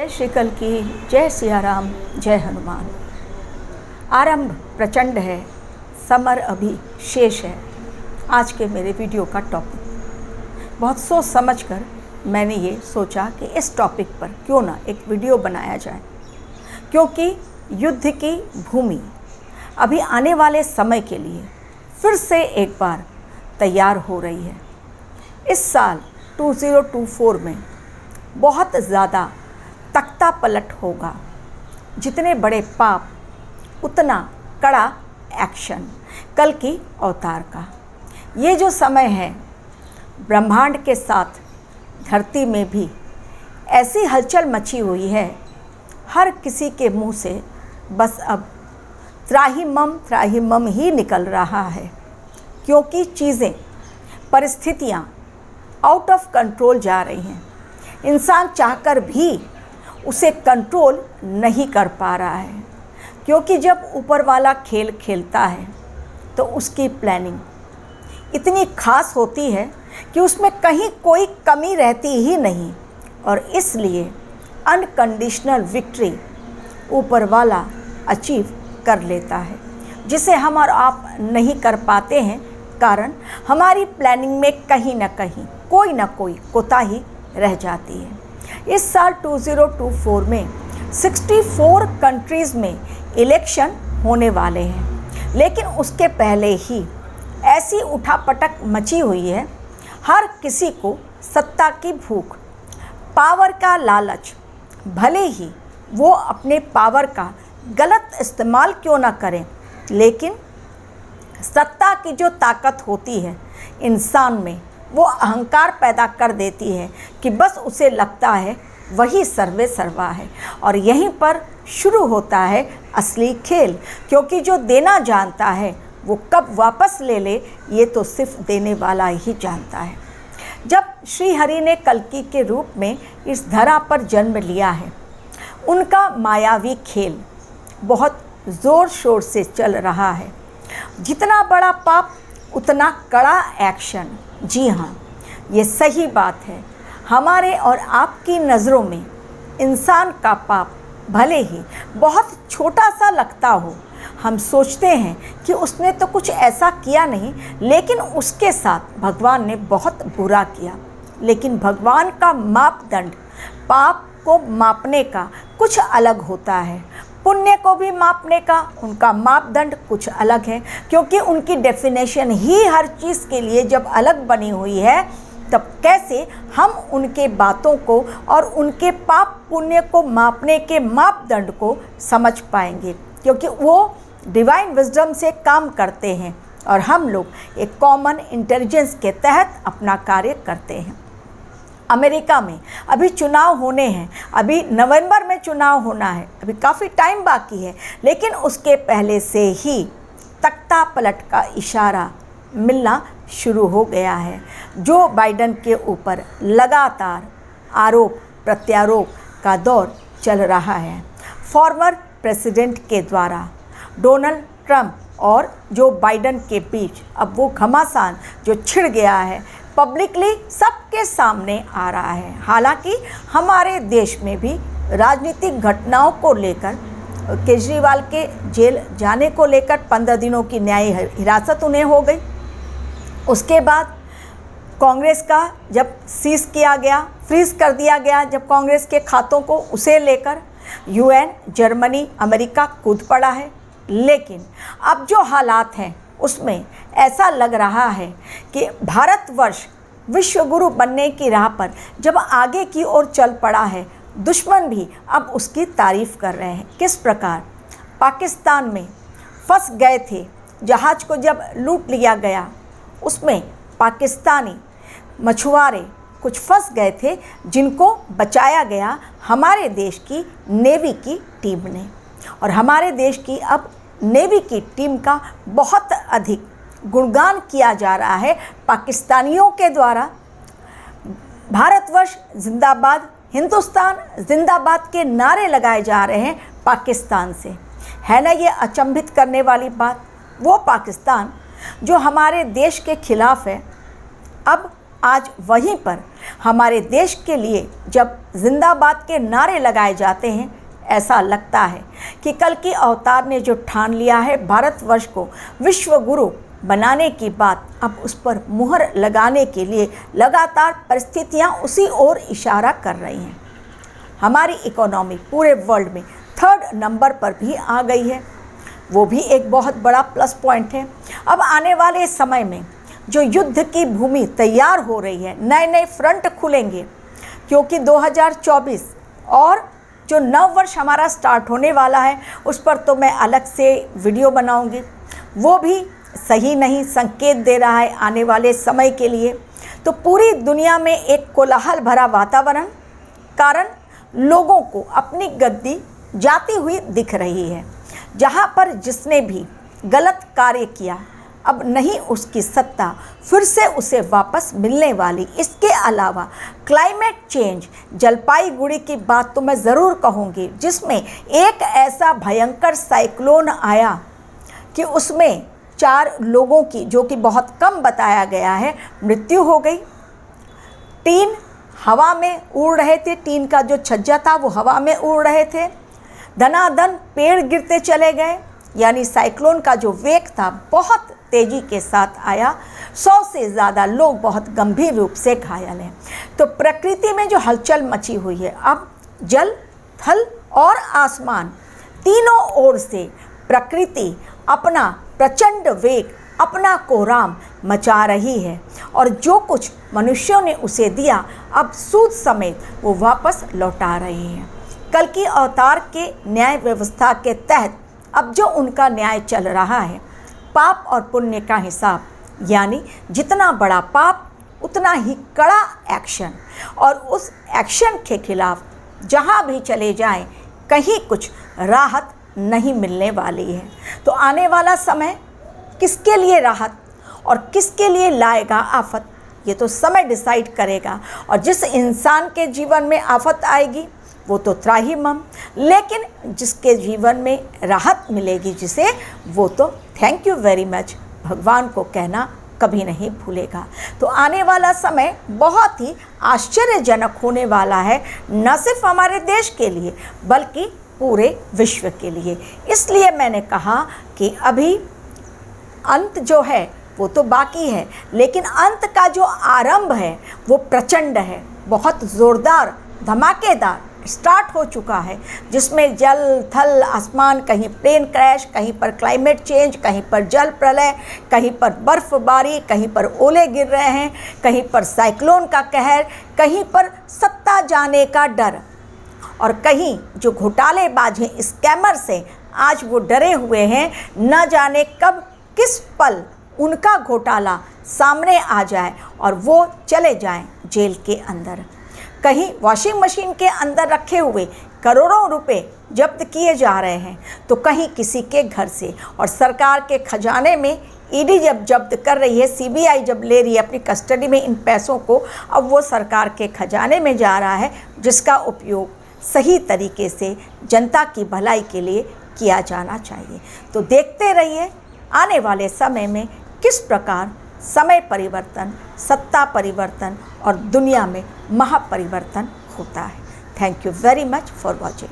जय श्री कल की, जय सिया राम, जय हनुमान। आरंभ प्रचंड है, समर अभी शेष है। आज के मेरे वीडियो का टॉपिक बहुत सोच समझ कर मैंने ये सोचा कि इस टॉपिक पर क्यों ना एक वीडियो बनाया जाए, क्योंकि युद्ध की भूमि अभी आने वाले समय के लिए फिर से एक बार तैयार हो रही है। इस साल 2024 में बहुत ज़्यादा तख्ता पलट होगा। जितने बड़े पाप उतना कड़ा एक्शन, कल की अवतार का। ये जो समय है, ब्रह्मांड के साथ धरती में भी ऐसी हलचल मची हुई है, हर किसी के मुंह से बस अब त्राहिमम ही निकल रहा है, क्योंकि चीज़ें, परिस्थितियाँ आउट ऑफ कंट्रोल जा रही हैं। इंसान चाहकर भी उसे कंट्रोल नहीं कर पा रहा है, क्योंकि जब ऊपर वाला खेल खेलता है तो उसकी प्लानिंग इतनी खास होती है कि उसमें कहीं कोई कमी रहती ही नहीं, और इसलिए अनकंडीशनल विक्ट्री ऊपर वाला अचीव कर लेता है, जिसे हम और आप नहीं कर पाते हैं। कारण हमारी प्लानिंग में कहीं ना कहीं कोई ना कोई कोताही रह जाती है। इस साल 2024 में 64 कंट्रीज़ में इलेक्शन होने वाले हैं, लेकिन उसके पहले ही ऐसी उठापटक मची हुई है। हर किसी को सत्ता की भूख, पावर का लालच, भले ही वो अपने पावर का गलत इस्तेमाल क्यों ना करें, लेकिन सत्ता की जो ताकत होती है इंसान में, वो अहंकार पैदा कर देती है कि बस उसे लगता है वही सर्वे सर्वा है। और यहीं पर शुरू होता है असली खेल, क्योंकि जो देना जानता है वो कब वापस ले ले, ये तो सिर्फ देने वाला ही जानता है। जब श्री हरि ने कल्कि के रूप में इस धरा पर जन्म लिया है, उनका मायावी खेल बहुत ज़ोर शोर से चल रहा है। जितना बड़ा पाप उतना कड़ा एक्शन। जी हाँ, ये सही बात है। हमारे और आपकी नज़रों में इंसान का पाप भले ही बहुत छोटा सा लगता हो, हम सोचते हैं कि उसने तो कुछ ऐसा किया नहीं, लेकिन उसके साथ भगवान ने बहुत बुरा किया। लेकिन भगवान का मापदंड पाप को मापने का कुछ अलग होता है, पुण्य को भी मापने का उनका मापदंड कुछ अलग है, क्योंकि उनकी डेफिनेशन ही हर चीज़ के लिए जब अलग बनी हुई है, तब कैसे हम उनके बातों को और उनके पाप पुण्य को मापने के मापदंड को समझ पाएंगे, क्योंकि वो डिवाइन विजडम से काम करते हैं और हम लोग एक कॉमन इंटेलिजेंस के तहत अपना कार्य करते हैं। अमेरिका में अभी चुनाव होने हैं, अभी नवंबर में चुनाव होना है, अभी काफ़ी टाइम बाकी है, लेकिन उसके पहले से ही तख्ता पलट का इशारा मिलना शुरू हो गया है। जो बाइडेन के ऊपर लगातार आरोप प्रत्यारोप का दौर चल रहा है। फॉर्मर प्रेसिडेंट के द्वारा डोनाल्ड ट्रंप और जो बाइडेन के बीच अब वो घमासान जो छिड़ गया है, पब्लिकली सबके सामने आ रहा है। हालांकि हमारे देश में भी राजनीतिक घटनाओं को लेकर केजरीवाल के जेल जाने को लेकर 15 दिनों की न्यायिक हिरासत उन्हें हो गई। उसके बाद कांग्रेस का जब सीज किया गया, फ्रीज कर दिया गया जब कांग्रेस के खातों को, उसे लेकर यूएन, जर्मनी, अमेरिका कूद पड़ा है। लेकिन अब जो हालात हैं उसमें ऐसा लग रहा है कि भारतवर्ष विश्व गुरु बनने की राह पर जब आगे की ओर चल पड़ा है, दुश्मन भी अब उसकी तारीफ़ कर रहे हैं। किस प्रकार पाकिस्तान में फंस गए थे, जहाज़ को जब लूट लिया गया, उसमें पाकिस्तानी मछुआरे कुछ फंस गए थे, जिनको बचाया गया हमारे देश की नेवी की टीम ने। और हमारे देश की अब नेवी की टीम का बहुत अधिक गुणगान किया जा रहा है पाकिस्तानियों के द्वारा। भारतवर्ष जिंदाबाद, हिंदुस्तान जिंदाबाद के नारे लगाए जा रहे हैं पाकिस्तान से। है ना ये अचंभित करने वाली बात? वो पाकिस्तान जो हमारे देश के खिलाफ है, अब आज वहीं पर हमारे देश के लिए जब जिंदाबाद के नारे लगाए जाते हैं, ऐसा लगता है कि कल की अवतार ने जो ठान लिया है भारतवर्ष को विश्व गुरु बनाने की बात, अब उस पर मुहर लगाने के लिए लगातार परिस्थितियां उसी ओर इशारा कर रही हैं। हमारी इकोनॉमी पूरे वर्ल्ड में 3rd नंबर पर भी आ गई है, वो भी एक बहुत बड़ा प्लस पॉइंट है। अब आने वाले समय में जो युद्ध की भूमि तैयार हो रही है, नए नए फ्रंट खुलेंगे, क्योंकि 2024 और जो नव वर्ष हमारा स्टार्ट होने वाला है उस पर तो मैं अलग से वीडियो बनाऊंगी, वो भी सही नहीं संकेत दे रहा है आने वाले समय के लिए। तो पूरी दुनिया में एक कोलाहल भरा वातावरण कारण लोगों को अपनी गद्दी जाती हुई दिख रही है। जहाँ पर जिसने भी गलत कार्य किया, अब नहीं उसकी सत्ता फिर से उसे वापस मिलने वाली। इसके अलावा क्लाइमेट चेंज, जलपाईगुड़ी की बात तो मैं ज़रूर कहूँगी, जिसमें एक ऐसा भयंकर साइक्लोन आया कि उसमें 4 लोगों की, जो कि बहुत कम बताया गया है, मृत्यु हो गई। टीन हवा में उड़ रहे थे, टीन का जो छज्जा था वो हवा में उड़ रहे थे, धनाधन पेड़ गिरते चले गए। यानी साइक्लोन का जो वेग था बहुत तेज़ी के साथ आया। 100 से ज़्यादा लोग बहुत गंभीर रूप से घायल हैं। तो प्रकृति में जो हलचल मची हुई है, अब जल, थल और आसमान तीनों ओर से प्रकृति अपना प्रचंड वेग, अपना कोहराम मचा रही है, और जो कुछ मनुष्यों ने उसे दिया अब सूद समेत वो वापस लौटा रही है। कल की अवतार के न्याय व्यवस्था के तहत अब जो उनका न्याय चल रहा है, पाप और पुण्य का हिसाब, यानी जितना बड़ा पाप उतना ही कड़ा एक्शन, और उस एक्शन के खिलाफ जहाँ भी चले जाएं कहीं कुछ राहत नहीं मिलने वाली है। तो आने वाला समय किसके लिए राहत और किसके लिए लाएगा आफत, ये तो समय डिसाइड करेगा। और जिस इंसान के जीवन में आफत आएगी वो तो त्राहिमाम, लेकिन जिसके जीवन में राहत मिलेगी जिसे, वो तो थैंक यू वेरी मच भगवान को कहना कभी नहीं भूलेगा। तो आने वाला समय बहुत ही आश्चर्यजनक होने वाला है, न सिर्फ हमारे देश के लिए बल्कि पूरे विश्व के लिए। इसलिए मैंने कहा कि अभी अंत जो है वो तो बाकी है, लेकिन अंत का जो आरंभ है वो प्रचंड है, बहुत ज़ोरदार, धमाकेदार स्टार्ट हो चुका है, जिसमें जल, थल, आसमान, कहीं प्लेन क्रैश, कहीं पर क्लाइमेट चेंज, कहीं पर जल प्रलय, कहीं पर बर्फबारी, कहीं पर ओले गिर रहे हैं, कहीं पर साइक्लोन का कहर, कहीं पर सत्ता जाने का डर, और कहीं जो घोटालेबाज हैं, स्कैमर से आज वो डरे हुए हैं, न जाने कब किस पल उनका घोटाला सामने आ जाए और वो चले जाएं जेल के अंदर। कहीं वॉशिंग मशीन के अंदर रखे हुए करोड़ों रुपए जब्त किए जा रहे हैं, तो कहीं किसी के घर से, और सरकार के खजाने में ईडी जब जब्त कर रही है, सीबीआई जब ले रही है अपनी कस्टडी में इन पैसों को, अब वो सरकार के खजाने में जा रहा है, जिसका उपयोग सही तरीके से जनता की भलाई के लिए किया जाना चाहिए। तो देखते रहिए आने वाले समय में किस प्रकार समय परिवर्तन, सत्ता परिवर्तन और दुनिया में महापरिवर्तन होता है। Thank you very much for watching.